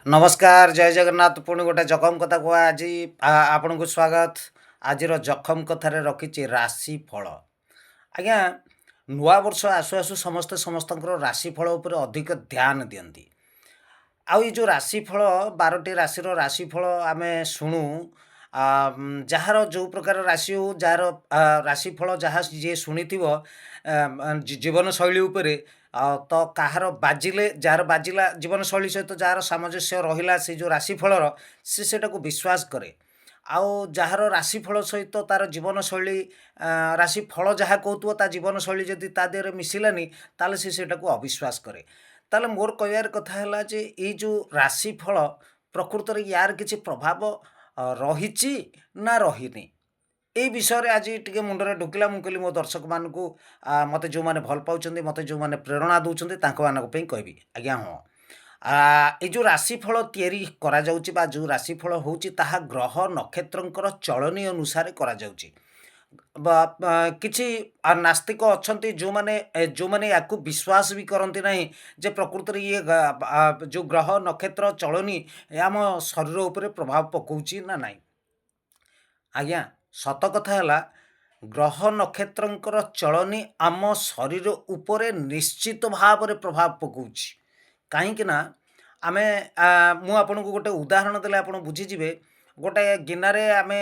नमस्कार जय जगन्नाथ पुणी गोटे जखम कथा कह आज आपण को स्वागत। आज जखम कथार रखी राशि फल। आज्ञा नुआ वर्ष आसु आसु समस्ते समस्त राशि फल उपर अधिक ध्यान दियंती। आउ ये जो राशिफल 12टी राशि राशिफल आम शुणु जार जो प्रकार राशि हो जार राशिफल जहाँ जी शुणी जीवन शैली उपरे तो कहार बाजिले जार बाजिला जीवन शैली सहित जार सामंजस्य रहा से जो राशिफलर सेटा को विश्वास करे। आउ जार राशिफल सहित तार जीवन शैली राशिफल जहाँ कहता जीवन शैली जदि ता देहरे मिसिलानी ताले सेटा को अविश्वास करे। ताले मोर कहबार कथा है जे ये जो राशिफल प्रकृत में यार किसी प्रभाव रही ना रही ए विषय आज टी मुंडे ढुकला मुझे मो दर्शक मान मत जो मैंने भल पाँच मत जो मैंने प्रेरणा दौरान कहबी आज्ञा हाँ ये जो राशिफल तैयारी करा जाउची बा जो राशिफल होची ताहा ग्रह नक्षत्रंकर चलनी अनुसार करा जाउची। किछि नास्तिक अच्छन्ति जो माने याकु विश्वास भी करती नहीं जे प्रकृत रे ये जो ग्रह नक्षत्र चलनी आम शरीर उपरे प्रभाव पकाउची ना नहीं। आज्ञा सत कथा है ग्रह नक्षत्रंकर चलनी आम शरीर उपरे निश्चित भाव रे प्रभाव पकाउची। कहीं ना आमे मु आपन को गोटे उदाहरण देले आपन बुझीजिबे। गोटे गिनारे आमे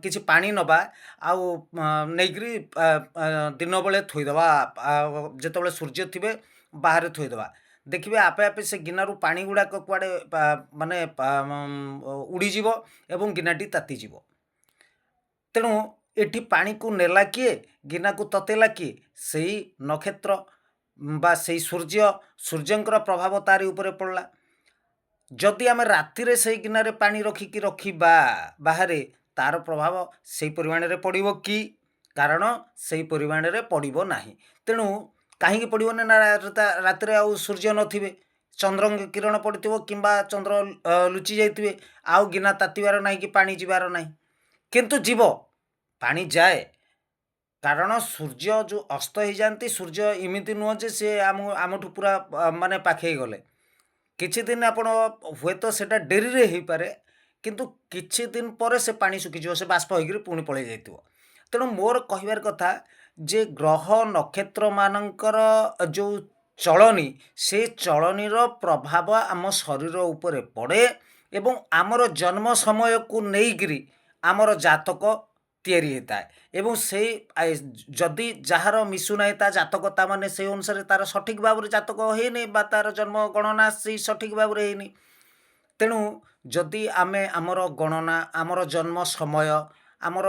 किछि पानी नबा आउ नैकरी दिन बेले थोईदबा जेतेबेले सूर्य थिबे बाहर थोईदबा देखिए आपे आपे से गिनारू पानी गुड़ाक कुआडे माने उड़ीजीव एवं गिनाटी तातीजीव। तेणु एठी पानी को नेला किए गिना को ततेला किए सही नक्षत्र बा से सूर्यंकर प्रभाव तारी उपरे पड़ला। जदि आम राति से गिनारे पानी रखिकी रखा बाहर तार प्रभाव से परिमाण रे पड़ो कि कारण से परिमाण रे पड़ो ना। तेणु कहीं पड़ो ना रात सूर्य नथिबे चंद्र किरण पड़ो कि चंद्र लुचि जाइए आउ गिना तातीबार ना कि पानी जीवार ना किंतु जीव पानी जाए कारण सूर्य जो अस्त हो जाती सूर्य इमिति नुह जे सी आमठू पूरा माने पाखे गले किछि दिन आपण हुए तो सेटा डेरी रे ही पारे किंतु किछि दिन पर से पानी सुखीज से बाष्प होकर पुणी पलि जाइए। तेणु मोर कहबार कथा जे ग्रह नक्षत्र मानकर जो चलनी से चलनीर प्रभाव आम शरीर उपरे पड़े एवं आमर जन्म समय को लेकिरी आमर जातक तैयारी होता है एवं से जदि जार मिशुना ता जातकता माने से अनुसार तार सठिक भाव में जातक होनी तार जन्म गणना से सठिक भाव में होनी। तेणु जदि आमे आमर गणना आमर जन्म समय आमर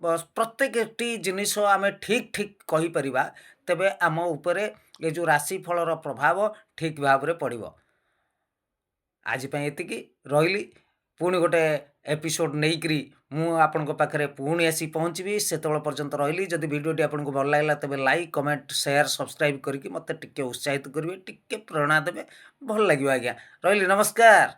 प्रत्येकटी जिनिस आमे ठीक ठीक कहि परिबा तेबे आम उपरे ये जो राशिफलर प्रभाव ठीक भाव में पड़ो। आज एतिकी रही पुणी गोटे एपिसोड नहींकरी मु आपण पाखे पुणी आसी पहुँची से पर्यंत रही। जदि वीडियोटी आपको भल लगा तेज लाइक कमेंट शेयर सब्सक्राइब करके मत टिके उत्साहित करेंगे टिके प्रेरणा देवे भल लगे। आज्ञा रही नमस्कार।